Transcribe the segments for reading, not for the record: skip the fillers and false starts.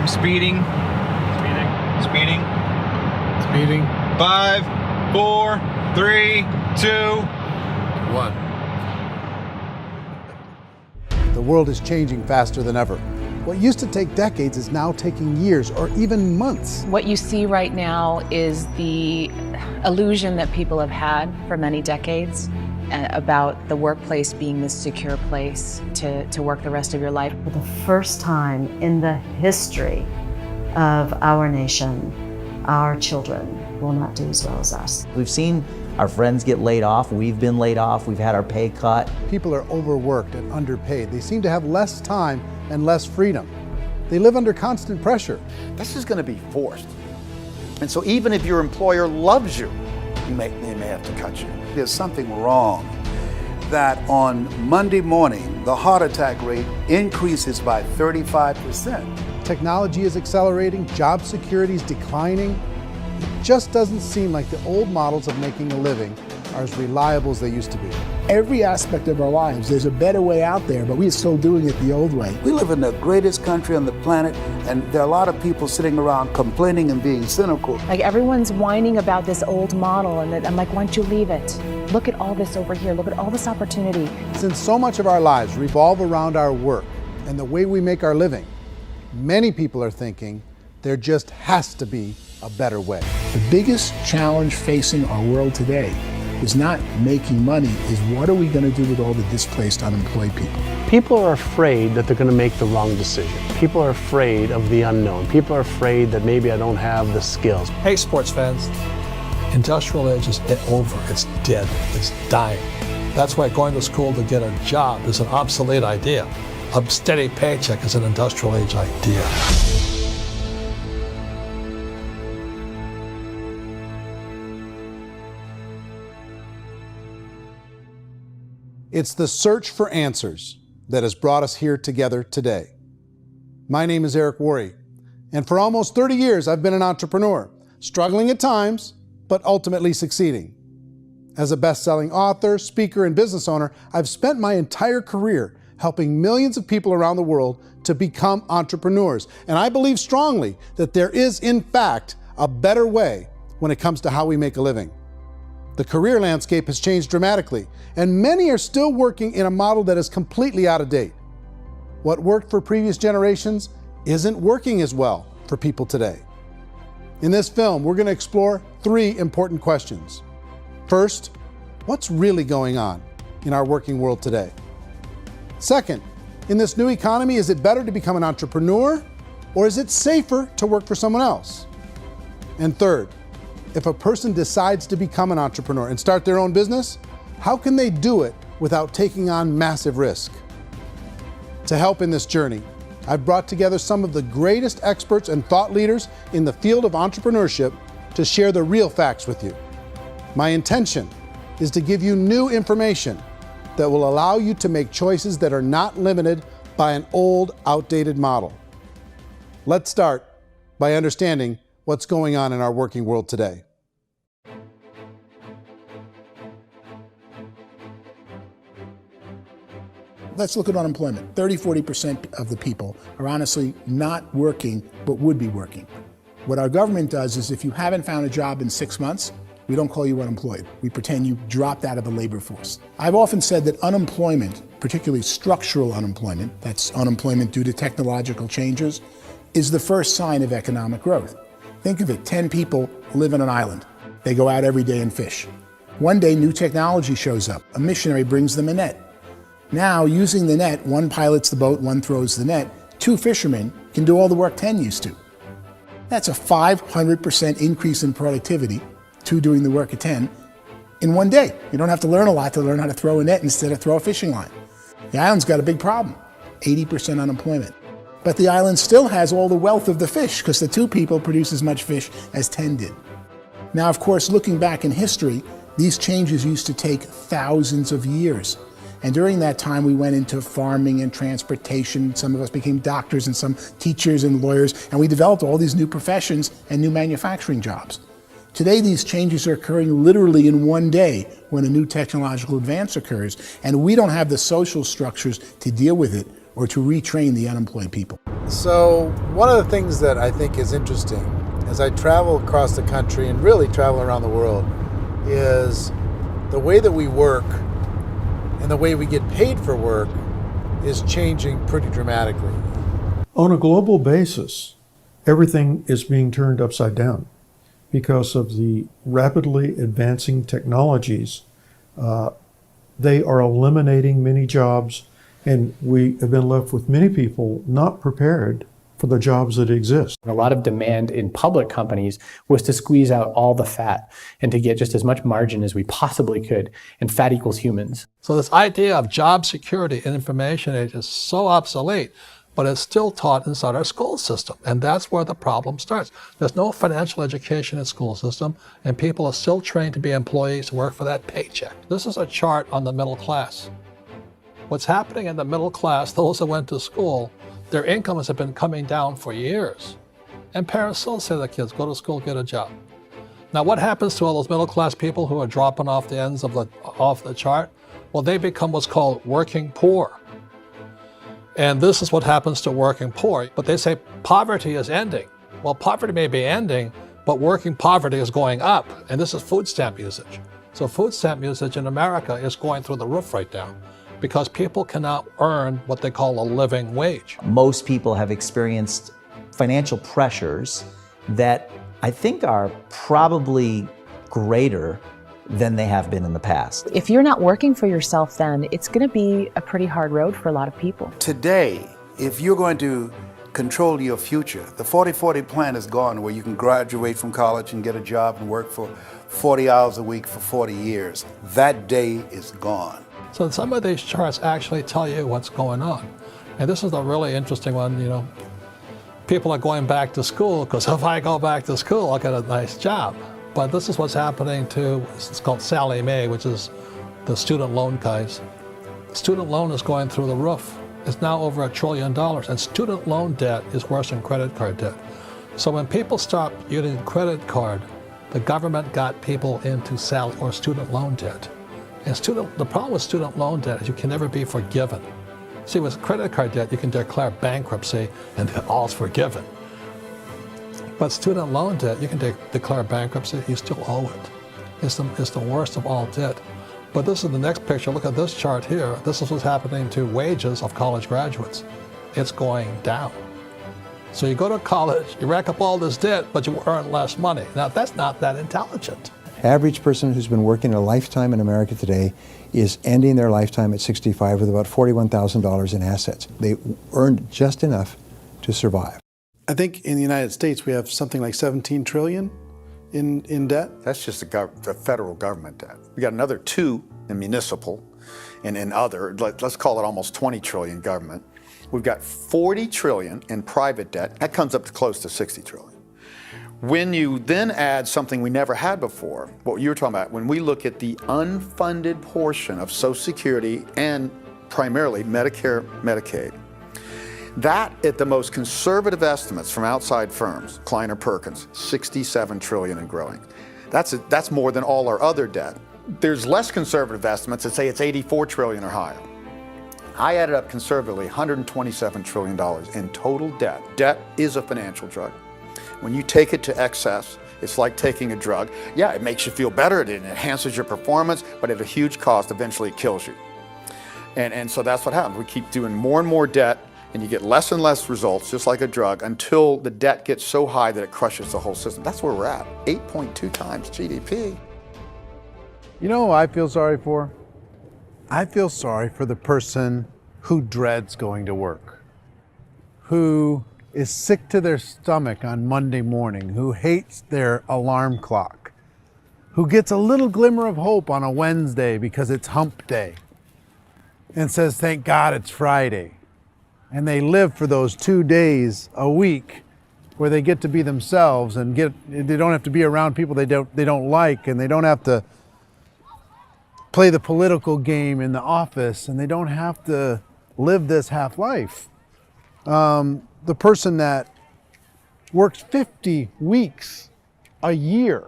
speeding. Speeding. 5, 4, 3, 2, 1. The world is changing faster than ever. What used to take decades is now taking years or even months. What you see right now is the illusion that people have had for many decades about the workplace being this secure place to work the rest of your life. For the first time in the history of our nation, our children will not do as well as us. We've seen our friends get laid off, we've been laid off, we've had our pay cut. People are overworked and underpaid. They seem to have less time and less freedom. They live under constant pressure. This is going to be forced. And so even if your employer loves you, they may have to cut you. There's something wrong that on Monday morning, the heart attack rate increases by 35%. Technology is accelerating, job security is declining. It just doesn't seem like the old models of making a living are as reliable as they used to be. Every aspect of our lives, there's a better way out there, but we're still doing it the old way. We live in the greatest country on the planet, and there are a lot of people sitting around complaining and being cynical. Like everyone's whining about this old model, and I'm like, why don't you leave it? Look at all this over here. Look at all this opportunity. Since so much of our lives revolve around our work and the way we make our living, many people are thinking there just has to be a better way. The biggest challenge facing our world today is not making money, is what are we going to do with all the displaced, unemployed people? People are afraid that they're going to make the wrong decision. People are afraid of the unknown. People are afraid that maybe I don't have the skills. Hey, sports fans. Industrial age is over. It's dead. It's dying. That's why going to school to get a job is an obsolete idea. A steady paycheck is an industrial age idea. It's the search for answers that has brought us here together today. My name is Eric Worre, and for almost 30 years I've been an entrepreneur, struggling at times, but ultimately succeeding. As a best-selling author, speaker, and business owner, I've spent my entire career helping millions of people around the world to become entrepreneurs. And I believe strongly that there is, in fact, a better way when it comes to how we make a living. The career landscape has changed dramatically, and many are still working in a model that is completely out of date. What worked for previous generations isn't working as well for people today. In this film, we're going to explore 3 important questions. First, what's really going on in our working world today? Second, in this new economy, is it better to become an entrepreneur, or is it safer to work for someone else? And third, if a person decides to become an entrepreneur and start their own business, how can they do it without taking on massive risk? To help in this journey, I've brought together some of the greatest experts and thought leaders in the field of entrepreneurship to share the real facts with you. My intention is to give you new information that will allow you to make choices that are not limited by an old, outdated model. Let's start by understanding what's going on in our working world today. Let's look at unemployment. 30–40% of the people are honestly not working, but would be working. What our government does is if you haven't found a job in 6 months, we don't call you unemployed. We pretend you dropped out of the labor force. I've often said that unemployment, particularly structural unemployment, that's unemployment due to technological changes, is the first sign of economic growth. Think of it, 10 people live on an island. They go out every day and fish. One day, new technology shows up. A missionary brings them a net. Now, using the net, one pilots the boat, one throws the net. 2 fishermen can do all the work 10 used to. That's a 500% increase in productivity, 2 doing the work of 10, in one day. You don't have to learn a lot to learn how to throw a net instead of throw a fishing line. The island's got a big problem, 80% unemployment. But the island still has all the wealth of the fish because the 2 people produce as much fish as 10 did. Now, of course, looking back in history, these changes used to take thousands of years. And during that time, we went into farming and transportation. Some of us became doctors and some teachers and lawyers, and we developed all these new professions and new manufacturing jobs. Today, these changes are occurring literally in one day when a new technological advance occurs, and we don't have the social structures to deal with it or to retrain the unemployed people. So one of the things that I think is interesting as I travel across the country and really travel around the world is the way that we work and the way we get paid for work is changing pretty dramatically. On a global basis, everything is being turned upside down because of the rapidly advancing technologies. They are eliminating many jobs, and we have been left with many people not prepared for the jobs that exist. A lot of demand in public companies was to squeeze out all the fat and to get just as much margin as we possibly could, and fat equals humans. So this idea of job security in information age is so obsolete, but it's still taught inside our school system. And that's where the problem starts. There's no financial education in the school system, and people are still trained to be employees who work for that paycheck. This is a chart on the middle class. What's happening in the middle class, those that went to school, their incomes have been coming down for years. And parents still say to their kids, go to school, get a job. Now what happens to all those middle class people who are dropping off the ends of the chart? Well, they become what's called working poor. And this is what happens to working poor. But they say poverty is ending. Well, poverty may be ending, but working poverty is going up. And this is food stamp usage. So food stamp usage in America is going through the roof right now because people cannot earn what they call a living wage. Most people have experienced financial pressures that I think are probably greater than they have been in the past. If you're not working for yourself, then it's going to be a pretty hard road for a lot of people. Today, if you're going to control your future, the 40-40 plan is gone, where you can graduate from college and get a job and work for 40 hours a week for 40 years. That day is gone. So some of these charts actually tell you what's going on. And this is a really interesting one, you know. People are going back to school because if I go back to school, I'll get a nice job. But this is what's happening to, it's called Sallie Mae, which is the student loan guys. Student loan is going through the roof. It's now over $1 trillion, and student loan debt is worse than credit card debt. So when people stopped using credit card, the government got people into student loan debt. And the problem with student loan debt is you can never be forgiven. See, with credit card debt, you can declare bankruptcy and all's forgiven. But student loan debt, you can declare bankruptcy, you still owe it. It's the worst of all debt. But this is the next picture. Look at this chart here. This is what's happening to wages of college graduates. It's going down. So you go to college, you rack up all this debt, but you earn less money. Now, that's not that intelligent. Average person who's been working a lifetime in America today is ending their lifetime at 65 with about $41,000 in assets. They earned just enough to survive. I think in the United States we have something like 17 trillion in debt. That's just the federal government debt. We got another 2 in municipal and in other, let's call it almost 20 trillion government. We've got 40 trillion in private debt. That comes up to close to 60 trillion. When you then add something we never had before, what you were talking about, when we look at the unfunded portion of Social Security and primarily Medicare, Medicaid, that, at the most conservative estimates from outside firms, Kleiner Perkins, 67 trillion and growing. That's more than all our other debt. There's less conservative estimates that say it's 84 trillion or higher. I added up conservatively $127 trillion in total debt. Debt is a financial drug. When you take it to excess, it's like taking a drug. Yeah, it makes you feel better, it enhances your performance, but at a huge cost, eventually it kills you. And so that's what happens. We keep doing more and more debt, and you get less and less results, just like a drug, until the debt gets so high that it crushes the whole system. That's where we're at, 8.2 times GDP. You know who I feel sorry for? I feel sorry for the person who dreads going to work, who is sick to their stomach on Monday morning, who hates their alarm clock, who gets a little glimmer of hope on a Wednesday because it's hump day and says, thank God it's Friday. And they live for those 2 days a week where they get to be themselves and they don't have to be around people they don't like, and they don't have to play the political game in the office, and they don't have to live this half life. The person that works 50 weeks a year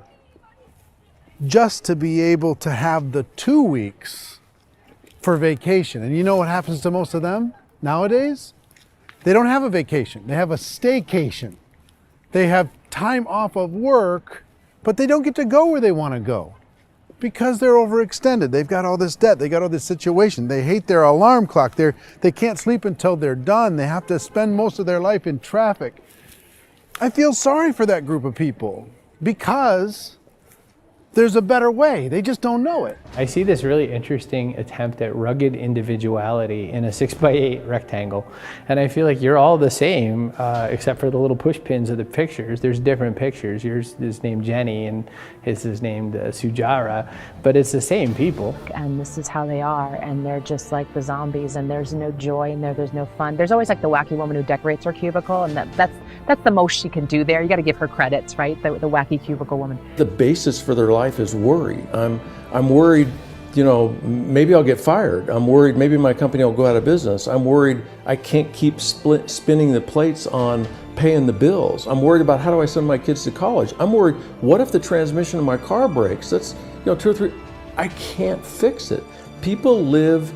just to be able to have the 2 weeks for vacation. And you know what happens to most of them? Nowadays, they don't have a vacation. They have a staycation. They have time off of work, but they don't get to go where they want to go because they're overextended. They've got all this debt. They got all this situation. They hate their alarm clock. They can't sleep until they're done. They have to spend most of their life in traffic. I feel sorry for that group of people because there's a better way. They just don't know it. I see this really interesting attempt at rugged individuality in a 6x8 rectangle. And I feel like you're all the same, except for the little push pins of the pictures. There's different pictures. Yours is named Jenny and his is named Sujara, but it's the same people. And this is how they are, and they're just like the zombies, and there's no joy in there, there's no fun. There's always like the wacky woman who decorates her cubicle, and that's the most she can do there. You got to give her credits, right? The wacky cubicle woman. The basis for their life is worry. I'm worried, you know, maybe I'll get fired. I'm worried maybe my company will go out of business. I'm worried I can't keep spinning the plates on paying the bills. I'm worried about how do I send my kids to college. I'm worried, what if the transmission of my car breaks? That's, you know, 2 or 3, I can't fix it. People live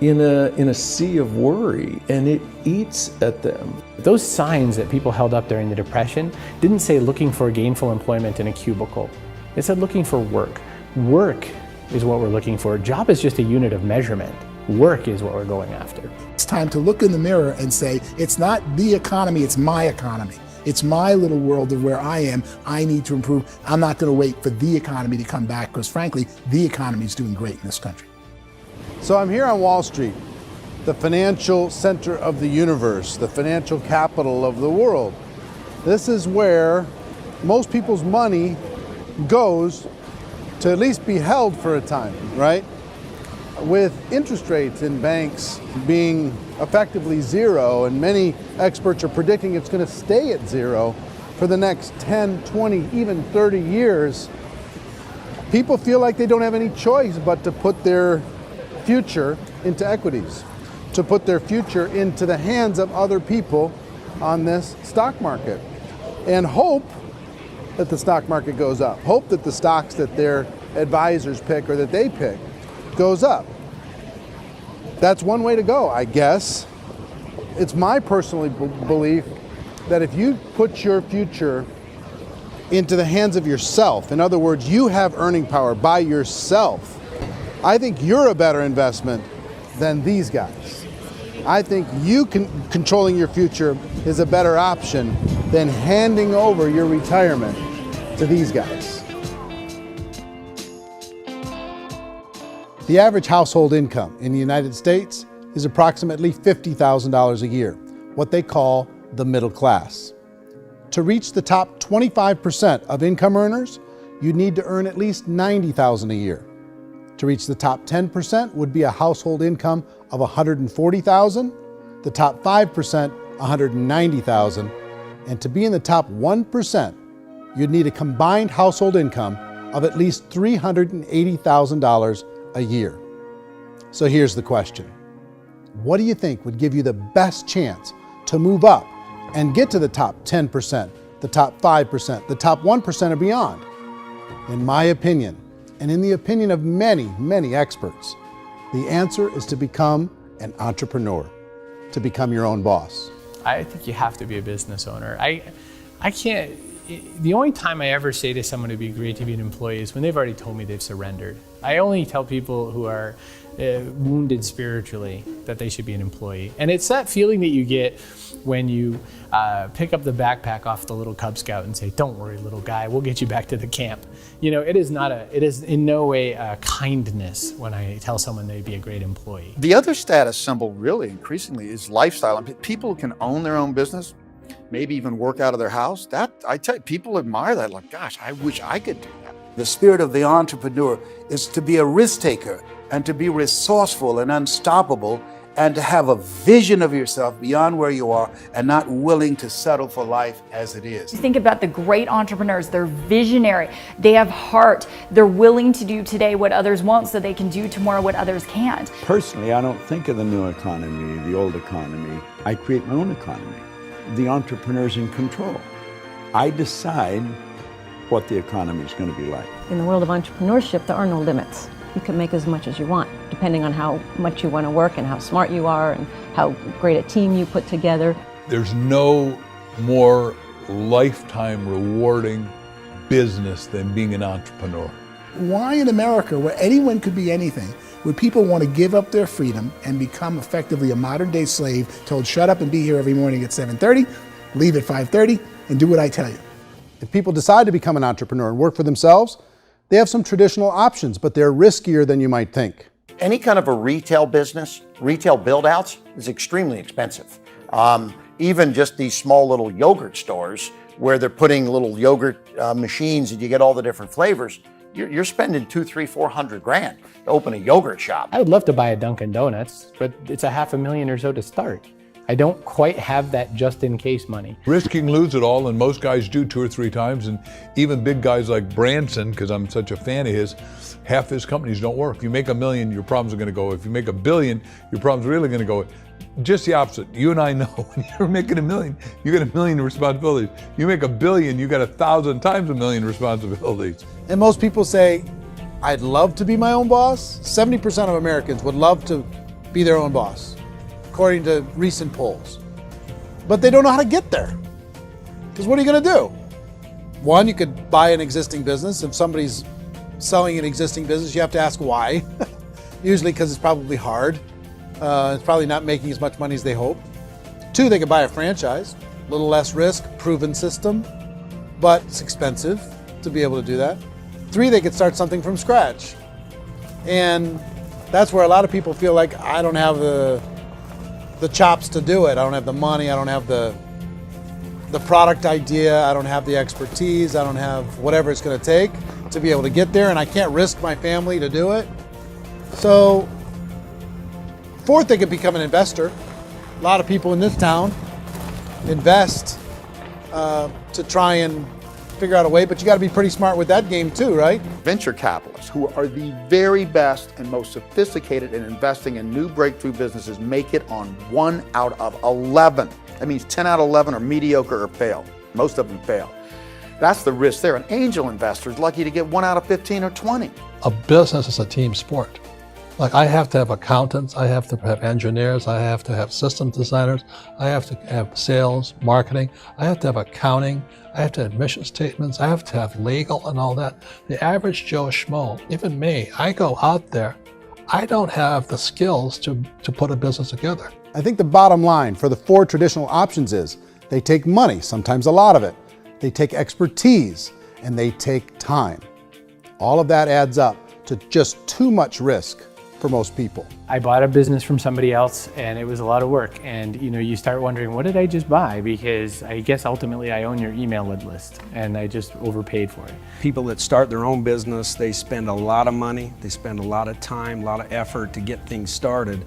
in a sea of worry, and it eats at them. Those signs that people held up during the Depression didn't say looking for gainful employment in a cubicle. It said looking for work. Work is what we're looking for. Job is just a unit of measurement. Work is what we're going after. It's time to look in the mirror and say, it's not the economy, it's my economy. It's my little world of where I am. I need to improve. I'm not going to wait for the economy to come back because frankly, the economy is doing great in this country. So I'm here on Wall Street, the financial center of the universe, the financial capital of the world. This is where most people's money goes to at least be held for a time, right? With interest rates in banks being effectively zero, and many experts are predicting it's going to stay at zero for the next 10, 20, even 30 years, people feel like they don't have any choice but to put their future into equities, to put their future into the hands of other people on this stock market, and hope that the stock market goes up, hope that the stocks that their advisors pick or that they pick goes up. That's one way to go, I guess. It's my personal belief that if you put your future into the hands of yourself, in other words, you have earning power by yourself, I think you're a better investment than these guys. I think controlling your future is a better option than handing over your retirement to these guys. The average household income in the United States is approximately $50,000 a year, what they call the middle class. To reach the top 25% of income earners, you'd need to earn at least $90,000 a year. To reach the top 10% would be a household income of $140,000, the top 5%, $190,000, and to be in the top 1%, you'd need a combined household income of at least $380,000 a year. So here's the question. What do you think would give you the best chance to move up and get to the top 10%, the top 5%, the top 1% or beyond? In my opinion, and in the opinion of many, many experts, the answer is to become an entrepreneur, to become your own boss. I think you have to be a business owner. I can't, the only time I ever say to someone it'd be great to be an employee is when they've already told me they've surrendered. I only tell people who are wounded spiritually that they should be an employee. And it's that feeling that you get when you pick up the backpack off the little Cub Scout and say, "Don't worry, little guy, we'll get you back to the camp." You know, it is in no way a kindness when I tell someone they'd be a great employee. The other status symbol really increasingly is lifestyle. And people who can own their own business, maybe even work out of their house, that I tell you, people admire that, like, gosh, I wish I could do that. The spirit of the entrepreneur is to be a risk taker and to be resourceful and unstoppable and to have a vision of yourself beyond where you are and not willing to settle for life as it is. You think about the great entrepreneurs, they're visionary, they have heart, they're willing to do today what others won't so they can do tomorrow what others can't. Personally, I don't think of the new economy, the old economy. I create my own economy. The entrepreneur's in control. I decide what the economy is going to be like. In the world of entrepreneurship, there are no limits. You can make as much as you want, depending on how much you want to work and how smart you are and how great a team you put together. There's no more lifetime rewarding business than being an entrepreneur. Why in America, where anyone could be anything, would people want to give up their freedom and become effectively a modern-day slave, told shut up and be here every morning at 7:30, leave at 5:30, and do what I tell you? If people decide to become an entrepreneur and work for themselves, they have some traditional options, but they're riskier than you might think. Any kind of a retail business, retail build-outs, is extremely expensive. Even just these small little yogurt stores where they're putting little yogurt machines and you get all the different flavors, you're spending $200,000, $300,000, $400,000 to open a yogurt shop. I would love to buy a Dunkin' Donuts, but it's a $500,000 or so to start. I don't quite have that just in case money. Risking lose it all, and most guys do 2 or 3 times, and even big guys like Branson, because I'm such a fan of his, half his companies don't work. If you make $1 million, your problems are gonna go. If you make $1 billion, your problems are really gonna go. Just the opposite. You and I know when you're making $1 million, you got $1 million responsibilities. You make $1 billion, you got 1,000 times $1 million responsibilities. And most people say, I'd love to be my own boss. 70% of Americans would love to be their own boss, according to recent polls. But they don't know how to get there. Because what are you going to do? One, you could buy an existing business. If somebody's selling an existing business, you have to ask why. Usually because it's probably hard. It's probably not making as much money as they hope. 2, they could buy a franchise. A little less risk, proven system, but it's expensive to be able to do that. 3, they could start something from scratch. And that's where a lot of people feel like, I don't have the chops to do it. I don't have the money. I don't have the product idea. I don't have the expertise. I don't have whatever it's going to take to be able to get there, and I can't risk my family to do it. So 4th, they could become an investor. A lot of people in this town invest to try and figure out a way, but you got to be pretty smart with that game too, right? Venture capitalists, who are the very best and most sophisticated in investing in new breakthrough businesses, make it on 1 out of 11. That means 10 out of 11 are mediocre or fail. Most of them fail. That's the risk there. An angel investor is lucky to get 1 out of 15 or 20. A business is a team sport. Like, I have to have accountants, I have to have engineers, I have to have system designers, I have to have sales, marketing, I have to have accounting, I have to have mission statements, I have to have legal and all that. The average Joe Schmo, even me, I go out there, I don't have the skills to put a business together. I think the bottom line for the 4 traditional options is they take money, sometimes a lot of it. They take expertise, and they take time. All of that adds up to just too much risk for most people. I bought a business from somebody else and it was a lot of work. And you start wondering, what did I just buy? Because I guess ultimately I own your email list and I just overpaid for it. People that start their own business, they spend a lot of money, they spend a lot of time, a lot of effort to get things started.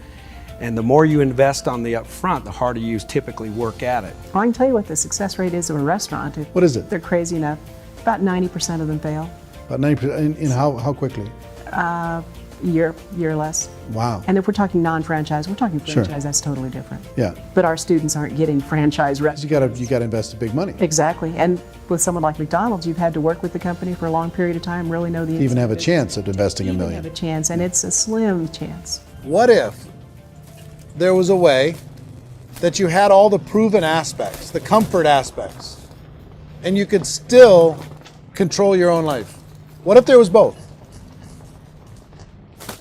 And the more you invest on the upfront, the harder you typically work at it. Well, I can tell you what the success rate is of a restaurant. What is it? They're crazy enough. About 90% of them fail. About 90%, in how quickly? Year or less. Wow. And if we're talking non-franchise, we're talking franchise, Sure. That's totally different. Yeah. But our students aren't getting franchise restaurants. You gotta invest big money. Exactly. And with someone like McDonald's, you've had to work with the company for a long period of time, really know the To even have a business. chance at investing $1 million. Have a chance, and it's a slim chance. What if there was a way that you had all the proven aspects, the comfort aspects, and you could still control your own life? What if there was both?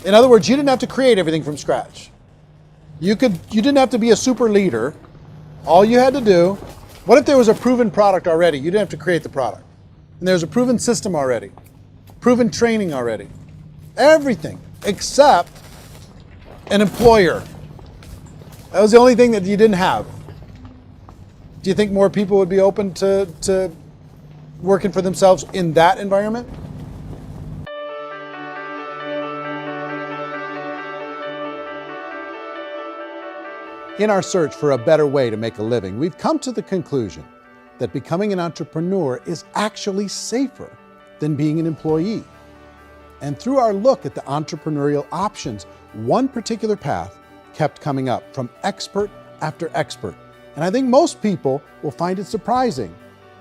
In other words, you didn't have to create everything from scratch. You didn't have to be a super leader. All you had to do, what if there was a proven product already? You didn't have to create the product. And there's a proven system already, proven training already. Everything except an employer. That was the only thing that you didn't have. Do you think more people would be open to working for themselves in that environment? In our search for a better way to make a living, we've come to the conclusion that becoming an entrepreneur is actually safer than being an employee. And through our look at the entrepreneurial options, one particular path kept coming up from expert after expert. And I think most people will find it surprising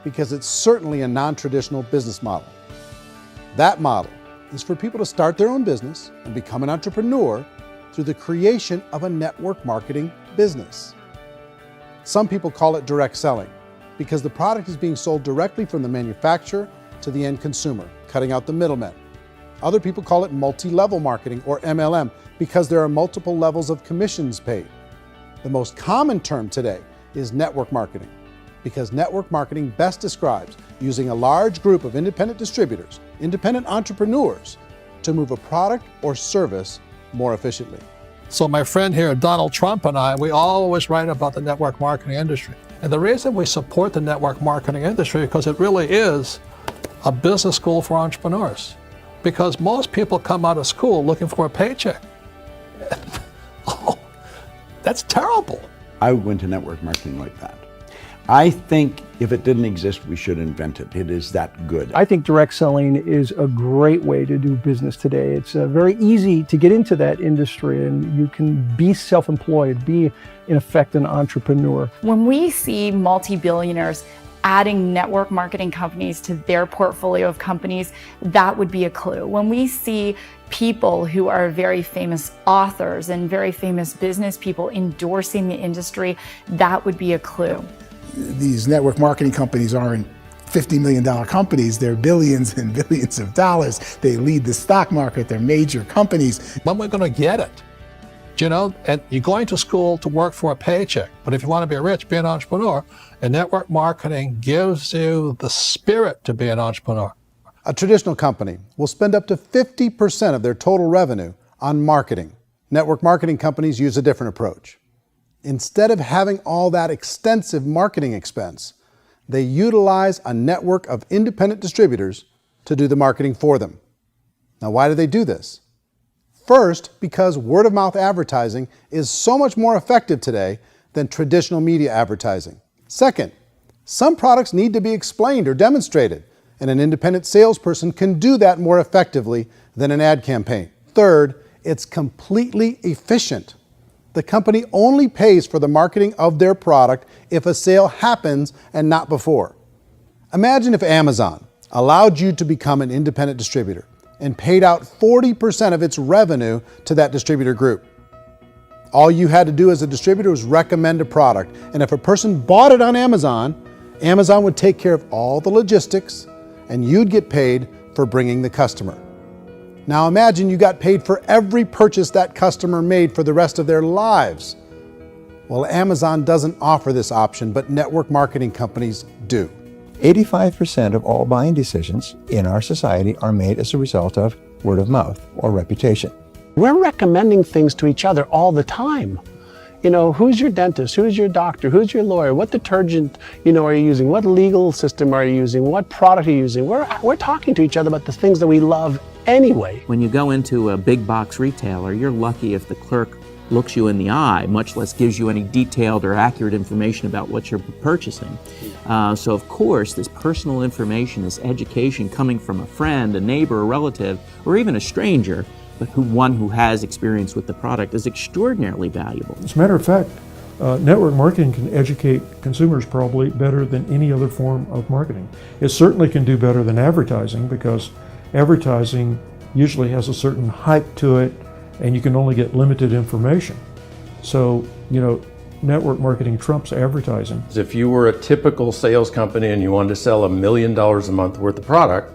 because it's certainly a non-traditional business model. That model is for people to start their own business and become an entrepreneur through the creation of a network marketing business. Some people call it direct selling because the product is being sold directly from the manufacturer to the end consumer, cutting out the middlemen. Other people call it multi-level marketing, or MLM, because there are multiple levels of commissions paid. The most common term today is network marketing, because network marketing best describes using a large group of independent distributors, independent entrepreneurs, to move a product or service more efficiently. So my friend here, Donald Trump, and I, we always write about the network marketing industry. And the reason we support the network marketing industry is because it really is a business school for entrepreneurs. Because most people come out of school looking for a paycheck. Oh, that's terrible. I would go into network marketing like that. I think if it didn't exist, we should invent it. It is that good. I think direct selling is a great way to do business today. It's very easy to get into that industry, and you can be self-employed, be in effect an entrepreneur. When we see multi-billionaires adding network marketing companies to their portfolio of companies, that would be a clue. When we see people who are very famous authors and very famous business people endorsing the industry, that would be a clue. These network marketing companies aren't $50 million companies, they're billions and billions of dollars. They lead the stock market, they're major companies. When we're going to get it? You know, and you're going to school to work for a paycheck, but if you want to be rich, be an entrepreneur, and network marketing gives you the spirit to be an entrepreneur. A traditional company will spend up to 50% of their total revenue on marketing. Network marketing companies use a different approach. Instead of having all that extensive marketing expense, they utilize a network of independent distributors to do the marketing for them. Now, why do they do this? First, because word-of-mouth advertising is so much more effective today than traditional media advertising. Second, some products need to be explained or demonstrated, and an independent salesperson can do that more effectively than an ad campaign. Third, it's completely efficient. The company only pays for the marketing of their product if a sale happens and not before. Imagine if Amazon allowed you to become an independent distributor and paid out 40% of its revenue to that distributor group. All you had to do as a distributor was recommend a product, and if a person bought it on Amazon, Amazon would take care of all the logistics, and you'd get paid for bringing the customer. Now imagine you got paid for every purchase that customer made for the rest of their lives. Well, Amazon doesn't offer this option, but network marketing companies do. 85% of all buying decisions in our society are made as a result of word of mouth or reputation. We're recommending things to each other all the time. You know, who's your dentist? Who's your doctor? Who's your lawyer? What detergent, are you using? What legal system are you using? What product are you using? We're talking to each other about the things that we love anyway. When you go into a big box retailer, you're lucky if the clerk looks you in the eye, much less gives you any detailed or accurate information about what you're purchasing. So of course, this personal information, this education coming from a friend, a neighbor, a relative, or even a stranger, but one who has experience with the product is extraordinarily valuable. As a matter of fact, network marketing can educate consumers probably better than any other form of marketing. It certainly can do better than advertising, because advertising usually has a certain hype to it, and you can only get limited information. So, network marketing trumps advertising. If you were a typical sales company and you wanted to sell $1 million a month worth of product,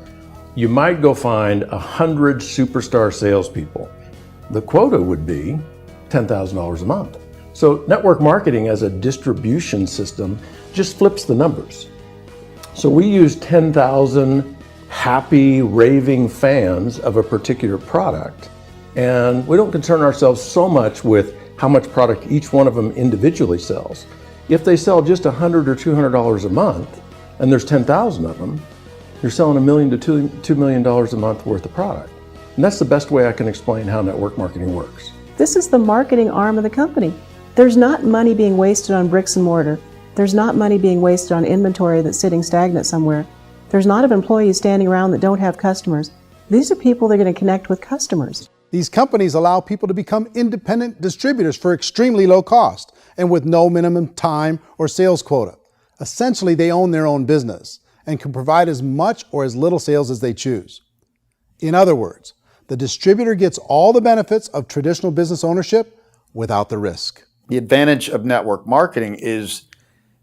you might go find 100 superstar salespeople. The quota would be $10,000 a month. So network marketing as a distribution system just flips the numbers. So we use 10,000 happy, raving fans of a particular product, and we don't concern ourselves so much with how much product each one of them individually sells. If they sell just $100 or $200 a month, and there's 10,000 of them, you're selling $1 million to $2 million a month worth of product. And that's the best way I can explain how network marketing works. This is the marketing arm of the company. There's not money being wasted on bricks and mortar. There's not money being wasted on inventory that's sitting stagnant somewhere. There's not of employees standing around that don't have customers. These are people that are going to connect with customers. These companies allow people to become independent distributors for extremely low cost and with no minimum time or sales quota. Essentially, they own their own business and can provide as much or as little sales as they choose. In other words, the distributor gets all the benefits of traditional business ownership without the risk. The advantage of network marketing is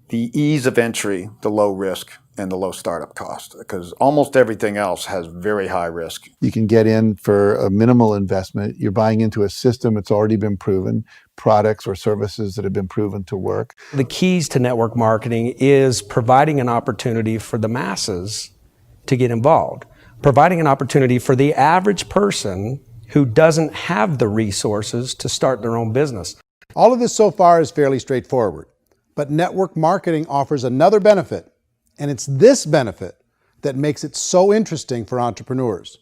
the ease of entry, the low risk, and the low startup cost, because almost everything else has very high risk. You can get in for a minimal investment. You're buying into a system that's already been proven, products or services that have been proven to work. The keys to network marketing is providing an opportunity for the masses to get involved, providing an opportunity for the average person who doesn't have the resources to start their own business. All of this so far is fairly straightforward, but network marketing offers another benefit, and it's this benefit that makes it so interesting for entrepreneurs.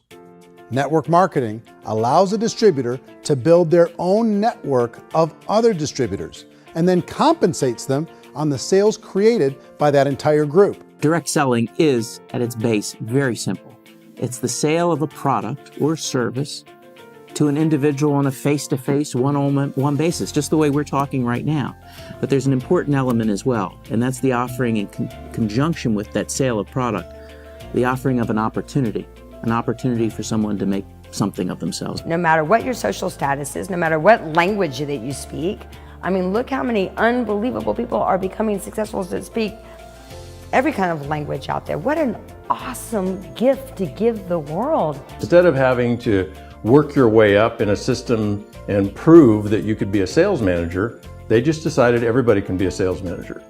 Network marketing allows a distributor to build their own network of other distributors and then compensates them on the sales created by that entire group. Direct selling is, at its base, very simple. It's the sale of a product or service to an individual on a face-to-face, one-on-one basis, just the way we're talking right now. But there's an important element as well, and that's the offering in conjunction with that sale of product, the offering of an opportunity for someone to make something of themselves. No matter what your social status is, no matter what language that you speak, I mean, look how many unbelievable people are becoming successful that speak every kind of language out there. What an awesome gift to give the world. Instead of having to work your way up in a system and prove that you could be a sales manager, they just decided everybody can be a sales manager.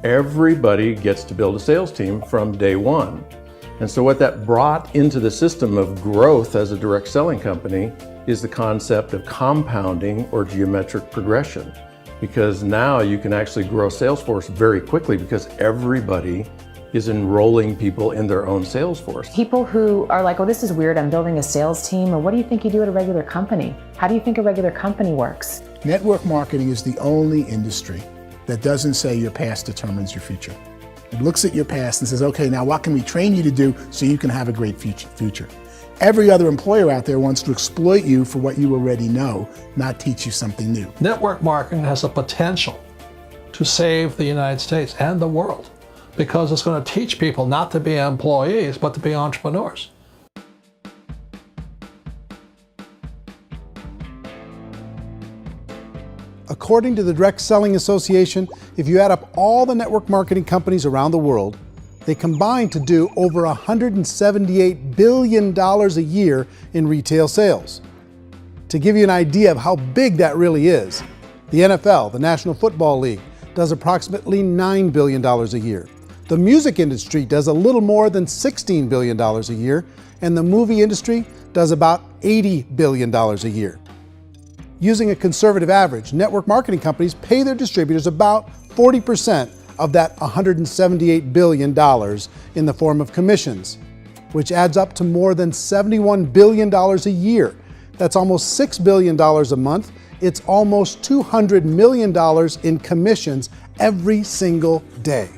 Everybody gets to build a sales team from day one. And so what that brought into the system of growth as a direct selling company is the concept of compounding or geometric progression. Because now you can actually grow sales force very quickly because everybody is enrolling people in their own sales force. People who are like, oh, this is weird, I'm building a sales team, or what do you think you do at a regular company? How do you think a regular company works? Network marketing is the only industry that doesn't say your past determines your future. It looks at your past and says, okay, now what can we train you to do so you can have a great future? Every other employer out there wants to exploit you for what you already know, not teach you something new. Network marketing has the potential to save the United States and the world because it's going to teach people not to be employees, but to be entrepreneurs. According to the Direct Selling Association, if you add up all the network marketing companies around the world, they combine to do over $178 billion a year in retail sales. To give you an idea of how big that really is, the NFL, the National Football League, does approximately $9 billion a year. The music industry does a little more than $16 billion a year, and the movie industry does about $80 billion a year. Using a conservative average, network marketing companies pay their distributors about 40% of that $178 billion in the form of commissions, which adds up to more than $71 billion a year. That's almost $6 billion a month. It's almost $200 million in commissions every single day.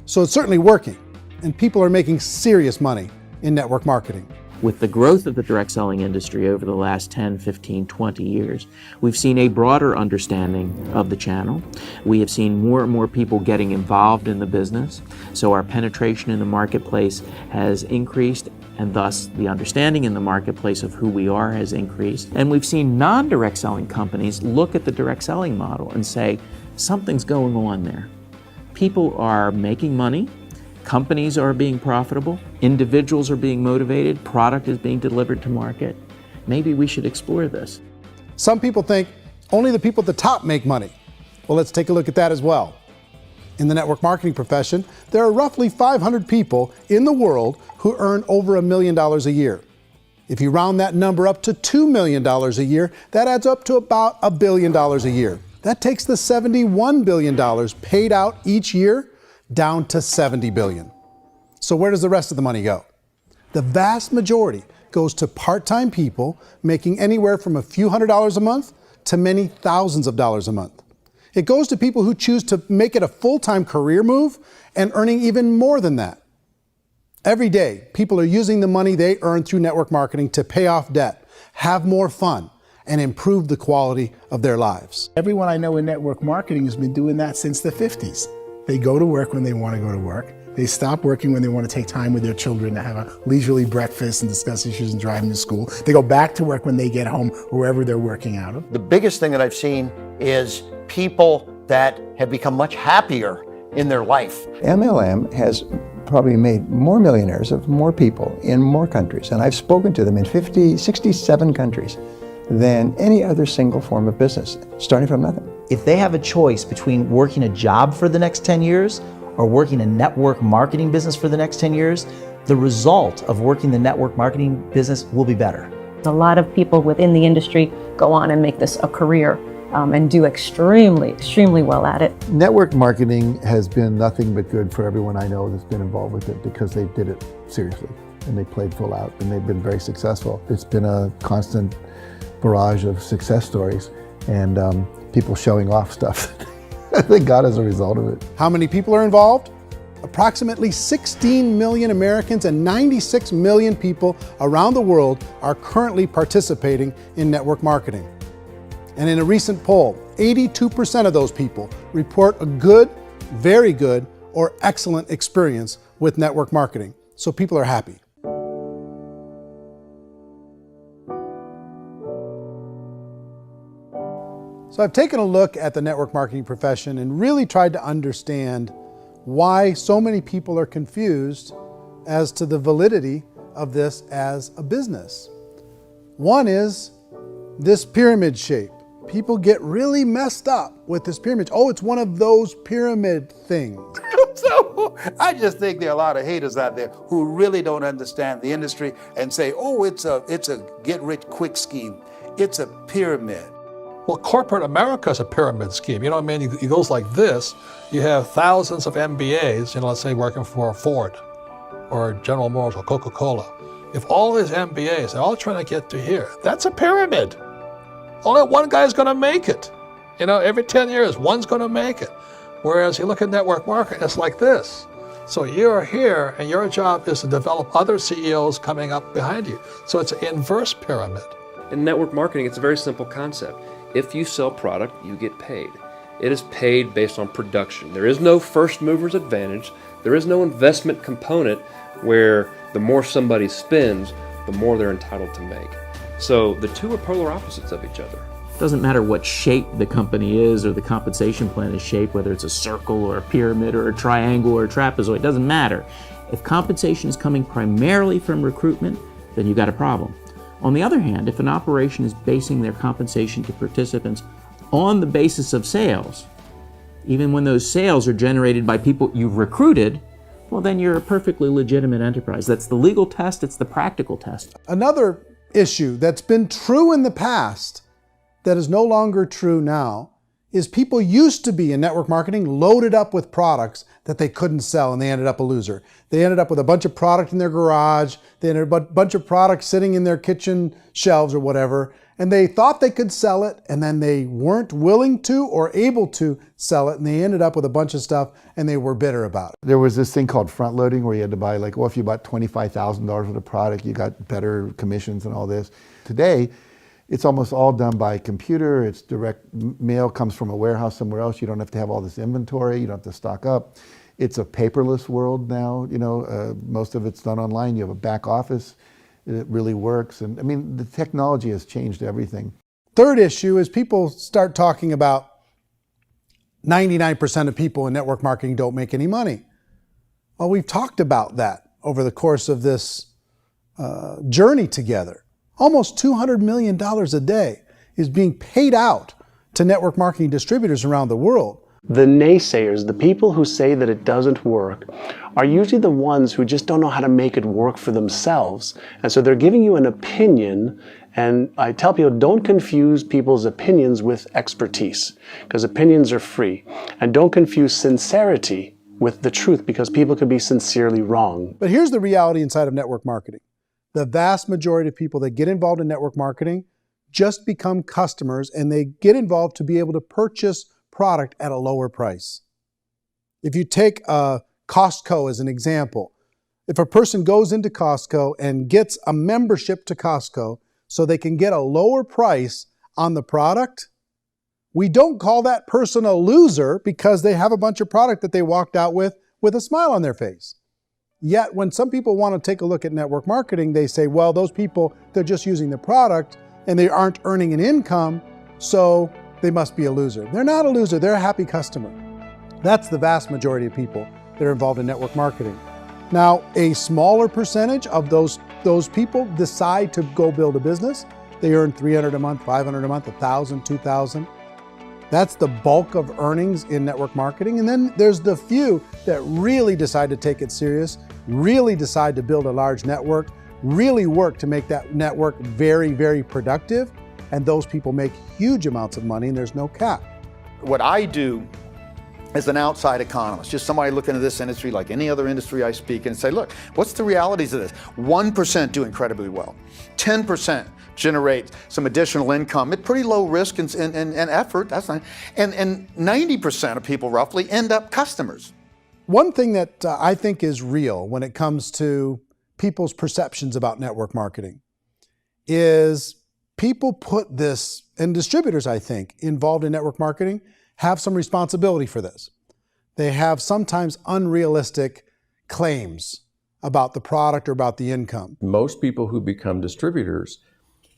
So it's certainly working, and people are making serious money in network marketing. With the growth of the direct selling industry over the last 10, 15, 20 years, we've seen a broader understanding of the channel. We have seen more and more people getting involved in the business, so our penetration in the marketplace has increased, and thus the understanding in the marketplace of who we are has increased. And we've seen non-direct selling companies look at the direct selling model and say, something's going on there. People are making money, companies are being profitable, individuals are being motivated, product is being delivered to market. Maybe we should explore this. Some people think only the people at the top make money. Well, let's take a look at that as well. In the network marketing profession, there are roughly 500 people in the world who earn over $1 million a year. If you round that number up to $2 million a year, that adds up to about $1 billion a year. That takes the $71 billion paid out each year down to $70 billion. So where does the rest of the money go? The vast majority goes to part-time people making anywhere from a few $100s a month to many thousands of dollars a month. It goes to people who choose to make it a full-time career move and earning even more than that. Every day, people are using the money they earn through network marketing to pay off debt, have more fun, and improve the quality of their lives. Everyone I know in network marketing has been doing that since the 50s. They go to work when they want to go to work. They stop working when they want to take time with their children to have a leisurely breakfast and discuss issues and drive them to school. They go back to work when they get home, wherever they're working out of. The biggest thing that I've seen is people that have become much happier in their life. MLM has probably made more millionaires of more people in more countries, and I've spoken to them in 67 countries, than any other single form of business, starting from nothing. If they have a choice between working a job for the next 10 years or working a network marketing business for the next 10 years, the result of working the network marketing business will be better. A lot of people within the industry go on and make this a career and do extremely well at it. Network marketing has been nothing but good for everyone I know that's been involved with it because they did it seriously and they played full out and they've been very successful. It's been a constant barrage of success stories and people showing off stuff that they got as a result of it. How many people are involved? Approximately 16 million Americans and 96 million people around the world are currently participating in network marketing. And in a recent poll, 82% of those people report a good, very good, or excellent experience with network marketing. So people are happy. So I've taken a look at the network marketing profession and really tried to understand why so many people are confused as to the validity of this as a business. One is this pyramid shape. People get really messed up with this pyramid. Oh, it's one of those pyramid things. So I just think there are a lot of haters out there who really don't understand the industry and say, oh, it's a get-rich-quick scheme. It's a pyramid. Well, corporate America is a pyramid scheme. You know what I mean? It goes like this. You have thousands of MBAs, let's say working for Ford or General Motors or Coca-Cola. If all these MBAs are all trying to get to here, that's a pyramid. Only one guy's going to make it. Every 10 years, one's going to make it. Whereas you look at network marketing, it's like this. So you're here, and your job is to develop other CEOs coming up behind you. So it's an inverse pyramid. In network marketing, it's a very simple concept. If you sell product, you get paid. It is paid based on production. There is no first mover's advantage. There is no investment component where the more somebody spends, the more they're entitled to make. So the two are polar opposites of each other. It doesn't matter what shape the company is or the compensation plan is shaped, whether it's a circle or a pyramid or a triangle or a trapezoid, it doesn't matter. If compensation is coming primarily from recruitment, then you've got a problem. On the other hand, if an operation is basing their compensation to participants on the basis of sales, even when those sales are generated by people you've recruited, well, then you're a perfectly legitimate enterprise. That's the legal test, it's the practical test. Another issue that's been true in the past that is no longer true now is people used to be in network marketing loaded up with products that they couldn't sell and they ended up a loser. They ended up with a bunch of product in their garage, they ended up with a bunch of products sitting in their kitchen shelves or whatever, and they thought they could sell it and then they weren't willing to or able to sell it and they ended up with a bunch of stuff and they were bitter about it. There was this thing called front loading where you had to buy if you bought $25,000 worth of product, you got better commissions and all this. Today, it's almost all done by computer. It's direct mail, comes from a warehouse somewhere else. You don't have to have all this inventory. You don't have to stock up. It's a paperless world now. Most of it's done online. You have a back office. It really works. And I mean, the technology has changed everything. Third issue is people start talking about 99% of people in network marketing don't make any money. Well, we've talked about that over the course of this journey together. Almost $200 million a day is being paid out to network marketing distributors around the world. The naysayers, the people who say that it doesn't work, are usually the ones who just don't know how to make it work for themselves. And so they're giving you an opinion, and I tell people, don't confuse people's opinions with expertise, because opinions are free. And don't confuse sincerity with the truth, because people can be sincerely wrong. But here's the reality inside of network marketing. The vast majority of people that get involved in network marketing just become customers, and they get involved to be able to purchase product at a lower price. If you take Costco as an example, if a person goes into Costco and gets a membership to Costco so they can get a lower price on the product, we don't call that person a loser because they have a bunch of product that they walked out with a smile on their face. Yet when some people want to take a look at network marketing, they say, well, those people, they're just using the product and they aren't earning an income, so they must be a loser. They're not a loser, they're a happy customer. That's the vast majority of people that are involved in network marketing. Now, a smaller percentage of those people decide to go build a business. They earn $300 a month, $500 a month, $1,000, $2,000. That's the bulk of earnings in network marketing. And then there's the few that really decide to take it serious, really decide to build a large network, really work to make that network very, very productive. And those people make huge amounts of money and there's no cap. What I do as an outside economist, just somebody looking at this industry like any other industry I speak in and say, look, what's the realities of this? 1% do incredibly well. 10% generate some additional income at pretty low risk and effort, that's not, and 90% of people roughly end up customers. One thing that I think is real when it comes to people's perceptions about network marketing is people put this, and distributors, I think, involved in network marketing have some responsibility for this. They have sometimes unrealistic claims about the product or about the income. Most people who become distributors,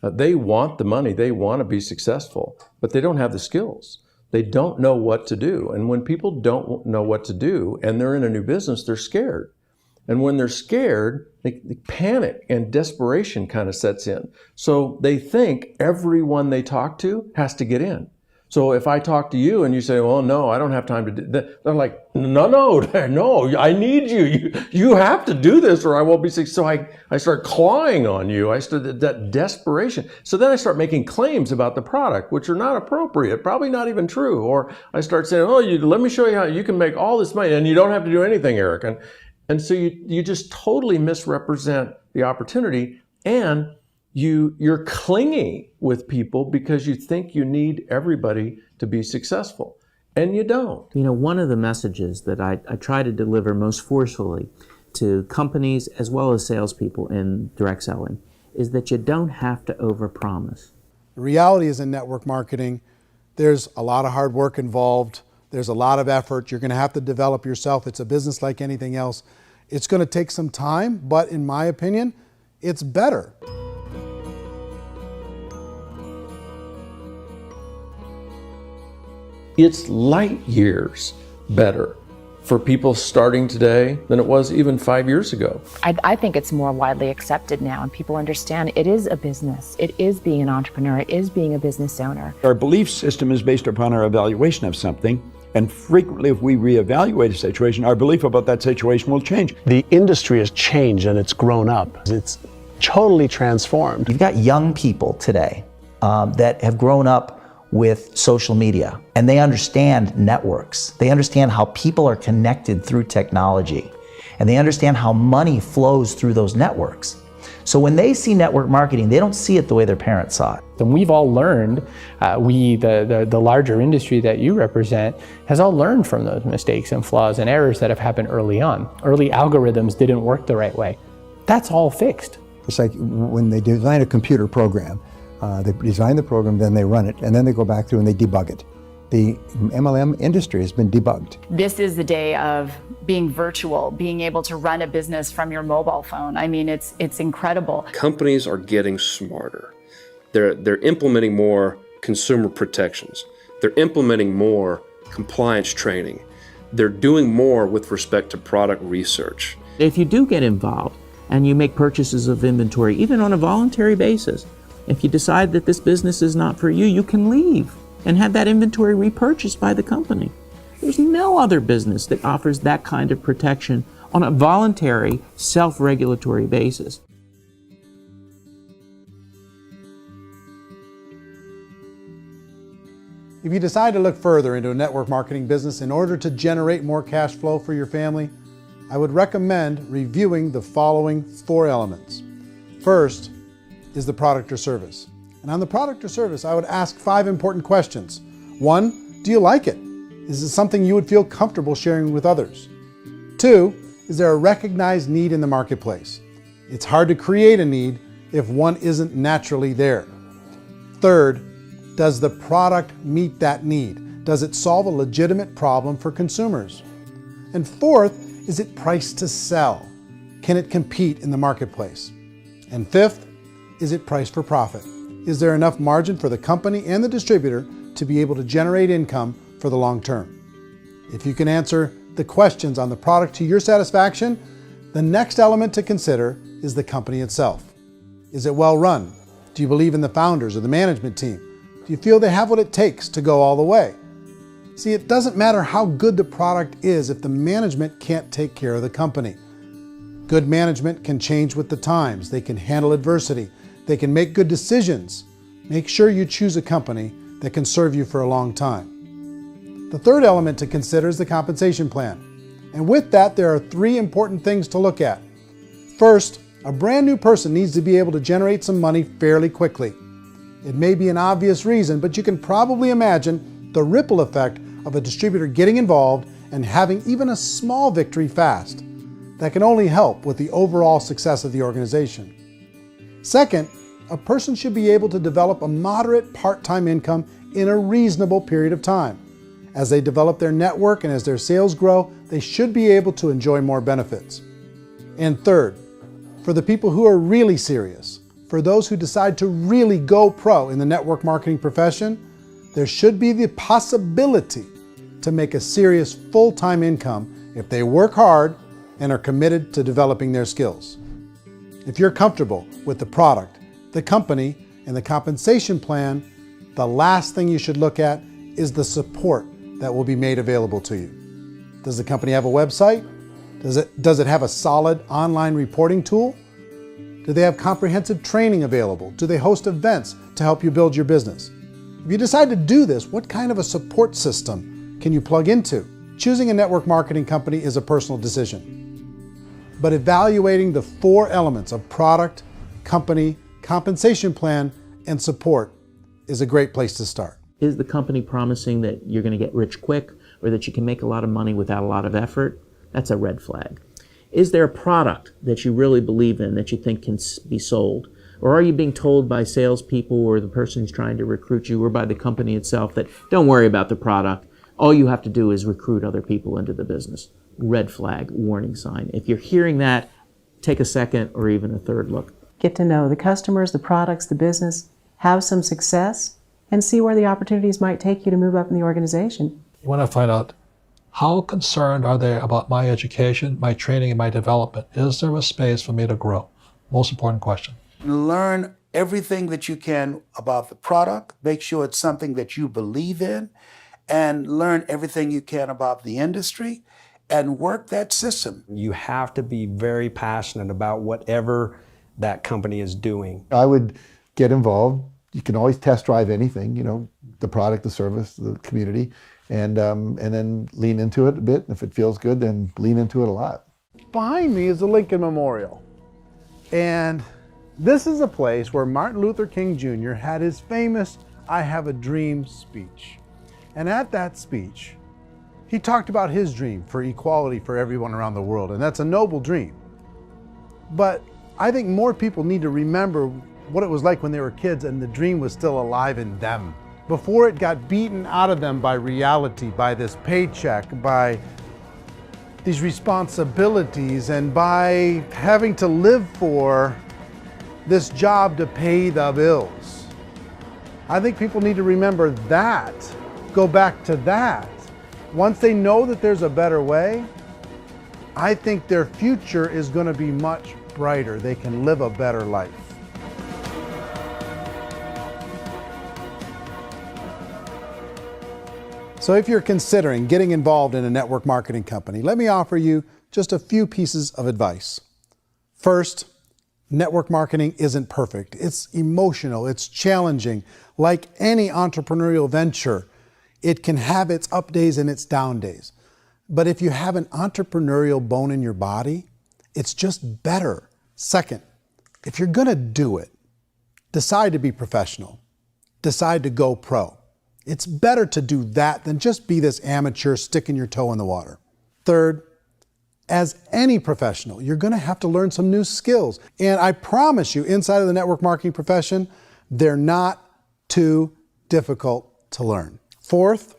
they want the money, they want to be successful, but they don't have the skills. They don't know what to do. And when people don't know what to do and they're in a new business, they're scared. And when they're scared, they panic and desperation kind of sets in. So they think everyone they talk to has to get in. So if I talk to you and you say, well, no, I don't have time to do that, they're like, no, I need you. You have to do this or I won't be successful. So I start clawing on you. I start that desperation. So then I start making claims about the product, which are not appropriate, probably not even true. Or I start saying, oh, let me show you how you can make all this money and you don't have to do anything, Eric. And so you just totally misrepresent the opportunity, and you're clingy with people because you think you need everybody to be successful, and you don't. You know, one of the messages that I try to deliver most forcefully to companies as well as salespeople in direct selling is that you don't have to overpromise. The reality is in network marketing, there's a lot of hard work involved. There's a lot of effort. You're going to have to develop yourself. It's a business like anything else. It's going to take some time, but in my opinion, it's better. It's light years better for people starting today than it was even 5 years ago. I think it's more widely accepted now, and people understand it is a business. It is being an entrepreneur. It is being a business owner. Our belief system is based upon our evaluation of something. And frequently, if we reevaluate a situation, our belief about that situation will change. The industry has changed and it's grown up. It's totally transformed. You've got young people today that have grown up with social media, and they understand networks. They understand how people are connected through technology, and they understand how money flows through those networks. So when they see network marketing, they don't see it the way their parents saw it. And we've all learned, the larger industry that you represent, has all learned from those mistakes and flaws and errors that have happened early on. Early algorithms didn't work the right way. That's all fixed. It's like when they design a computer program, they design the program, then they run it, and then they go back through and they debug it. The MLM industry has been debugged. This is the day of being virtual, being able to run a business from your mobile phone. I mean, it's incredible. Companies are getting smarter. They're implementing more consumer protections. They're implementing more compliance training. They're doing more with respect to product research. If you do get involved and you make purchases of inventory, even on a voluntary basis, if you decide that this business is not for you, you can leave and have that inventory repurchased by the company. There's no other business that offers that kind of protection on a voluntary, self-regulatory basis. If you decide to look further into a network marketing business in order to generate more cash flow for your family, I would recommend reviewing the following 4 elements. First is the product or service. And on the product or service, I would ask 5 important questions. 1, do you like it? Is it something you would feel comfortable sharing with others? 2, is there a recognized need in the marketplace? It's hard to create a need if one isn't naturally there. 3rd, does the product meet that need? Does it solve a legitimate problem for consumers? And 4th, is it priced to sell? Can it compete in the marketplace? And 5th, is it priced for profit? Is there enough margin for the company and the distributor to be able to generate income for the long term. If you can answer the questions on the product to your satisfaction, the next element to consider is the company itself. Is it well run? Do you believe in the founders or the management team? Do you feel they have what it takes to go all the way? See, it doesn't matter how good the product is if the management can't take care of the company. Good management can change with the times. They can handle adversity. They can make good decisions. Make sure you choose a company that can serve you for a long time. The third element to consider is the compensation plan. And with that, there are 3 important things to look at. First, a brand new person needs to be able to generate some money fairly quickly. It may be an obvious reason, but you can probably imagine the ripple effect of a distributor getting involved and having even a small victory fast. That can only help with the overall success of the organization. Second, a person should be able to develop a moderate part-time income in a reasonable period of time. As they develop their network and as their sales grow, they should be able to enjoy more benefits. And third, for the people who are really serious, for those who decide to really go pro in the network marketing profession, there should be the possibility to make a serious full-time income if they work hard and are committed to developing their skills. If you're comfortable with the product, the company, and the compensation plan, the last thing you should look at is the support that will be made available to you. Does the company have a website? Does it have a solid online reporting tool? Do they have comprehensive training available? Do they host events to help you build your business? If you decide to do this, what kind of a support system can you plug into? Choosing a network marketing company is a personal decision. But evaluating the 4 elements of product, company, compensation plan, and support is a great place to start. Is the company promising that you're going to get rich quick or that you can make a lot of money without a lot of effort? That's a red flag. Is there a product that you really believe in that you think can be sold? Or are you being told by salespeople or the person who's trying to recruit you or by the company itself that don't worry about the product, all you have to do is recruit other people into the business? Red flag, warning sign. If you're hearing that, take a second or even a third look. Get to know the customers, the products, the business, have some success, and see where the opportunities might take you to move up in the organization. You want to find out how concerned are they about my education, my training, and my development? Is there a space for me to grow? Most important question. Learn everything that you can about the product. Make sure it's something that you believe in, and learn everything you can about the industry and work that system. You have to be very passionate about whatever that company is doing. I would get involved. You can always test drive anything, the product, the service, the community, and then lean into it a bit. If it feels good, then lean into it a lot. Behind me is the Lincoln Memorial. And this is a place where Martin Luther King Jr. had his famous "I Have a Dream" speech. And at that speech, he talked about his dream for equality for everyone around the world, and that's a noble dream. But I think more people need to remember what it was like when they were kids and the dream was still alive in them. Before it got beaten out of them by reality, by this paycheck, by these responsibilities, and by having to live for this job to pay the bills. I think people need to remember that, go back to that. Once they know that there's a better way, I think their future is going to be much brighter. They can live a better life. So if you're considering getting involved in a network marketing company, let me offer you just a few pieces of advice. First, network marketing isn't perfect. It's emotional, it's challenging. Like any entrepreneurial venture, it can have its up days and its down days. But if you have an entrepreneurial bone in your body, it's just better. Second, if you're gonna do it, decide to be professional. Decide to go pro. It's better to do that than just be this amateur sticking your toe in the water. Third, as any professional, you're gonna have to learn some new skills. And I promise you, inside of the network marketing profession, they're not too difficult to learn. Fourth,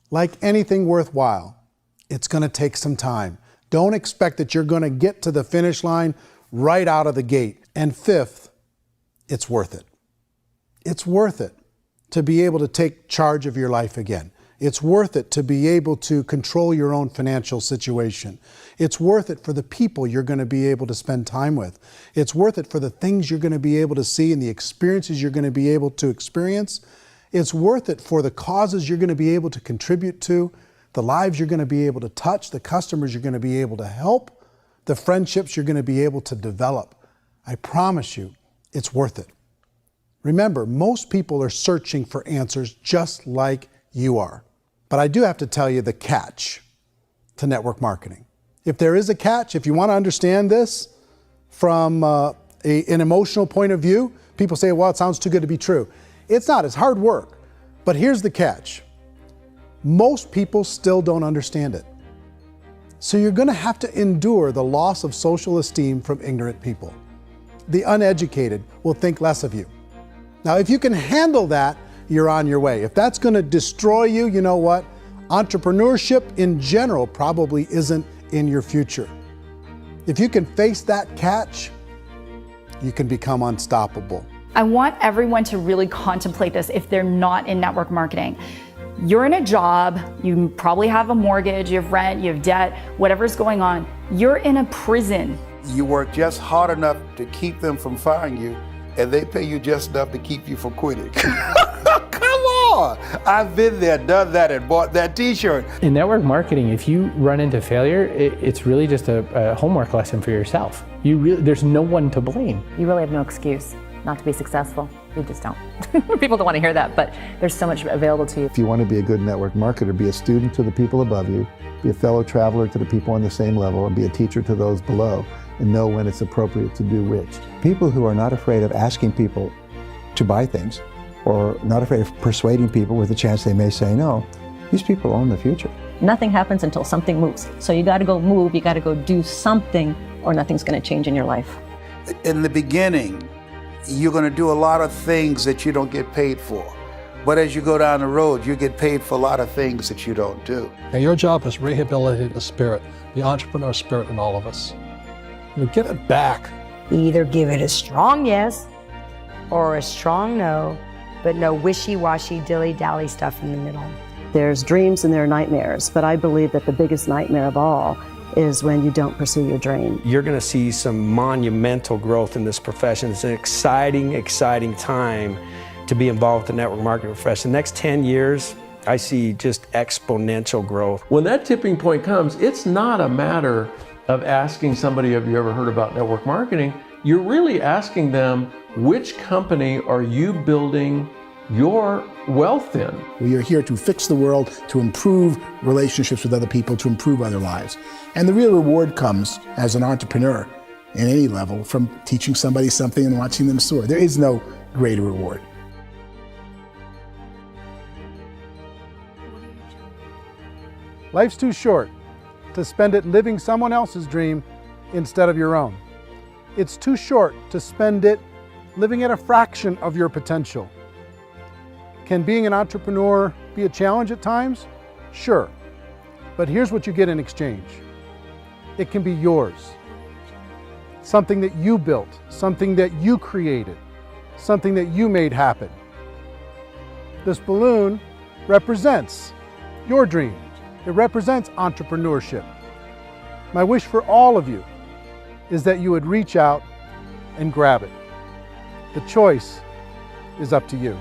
like anything worthwhile, it's gonna take some time. Don't expect that you're gonna get to the finish line right out of the gate. And fifth, it's worth it. It's worth it. to be able to take charge of your life again. It's worth it to be able to control your own financial situation. It's worth it for the people you're going to be able to spend time with. It's worth it for the things you're going to be able to see and the experiences you're going to be able to experience. It's worth it for the causes you're going to be able to contribute to, the lives you're going to be able to touch, the customers you're going to be able to help, the friendships you're going to be able to develop. I promise you, it's worth it. Remember, most people are searching for answers just like you are. But I do have to tell you the catch to network marketing. If there is a catch, if you want to understand this from an emotional point of view, people say, well, it sounds too good to be true. It's not, it's hard work. But here's the catch. Most people still don't understand it. So you're going to have to endure the loss of social esteem from ignorant people. The uneducated will think less of you. Now, if you can handle that, you're on your way. If that's going to destroy you, you know what? Entrepreneurship in general probably isn't in your future. If you can face that catch, you can become unstoppable. I want everyone to really contemplate this if they're not in network marketing. You're in a job, you probably have a mortgage, you have rent, you have debt, whatever's going on. You're in a prison. You work just hard enough to keep them from firing you, and they pay you just enough to keep you from quitting. Come on! I've been there, done that, and bought that t-shirt. In network marketing, if you run into failure, it's really just a homework lesson for yourself. There's no one to blame. You really have no excuse not to be successful. You just don't. People don't want to hear that, but there's so much available to you. If you want to be a good network marketer, be a student to the people above you, be a fellow traveler to the people on the same level, and be a teacher to those below, and know when it's appropriate to do which. People who are not afraid of asking people to buy things, or not afraid of persuading people with a chance they may say no, these people own the future. Nothing happens until something moves. So you got to go move, you got to go do something, or nothing's going to change in your life. In the beginning, you're going to do a lot of things that you don't get paid for. But as you go down the road, you get paid for a lot of things that you don't do. And your job is rehabilitate the spirit, the entrepreneur spirit in all of us. You get it back. Either give it a strong yes or a strong no, but no wishy-washy, dilly-dally stuff in the middle. There's dreams and there are nightmares, but I believe that the biggest nightmare of all is when you don't pursue your dream. You're going to see some monumental growth in this profession. It's an exciting, exciting time to be involved with the network marketing profession. The next 10 years, I see just exponential growth. When that tipping point comes, it's not a matter of asking somebody, have you ever heard about network marketing? You're really asking them, which company are you building your wealth in? We are here to fix the world, to improve relationships with other people, to improve other lives. And the real reward comes as an entrepreneur in any level from teaching somebody something and watching them soar. There is no greater reward. Life's too short to spend it living someone else's dream instead of your own. It's too short to spend it living at a fraction of your potential. Can being an entrepreneur be a challenge at times? Sure. But here's what you get in exchange. It can be yours. Something that you built, something that you created, something that you made happen. This balloon represents your dream. It represents entrepreneurship. My wish for all of you is that you would reach out and grab it. The choice is up to you.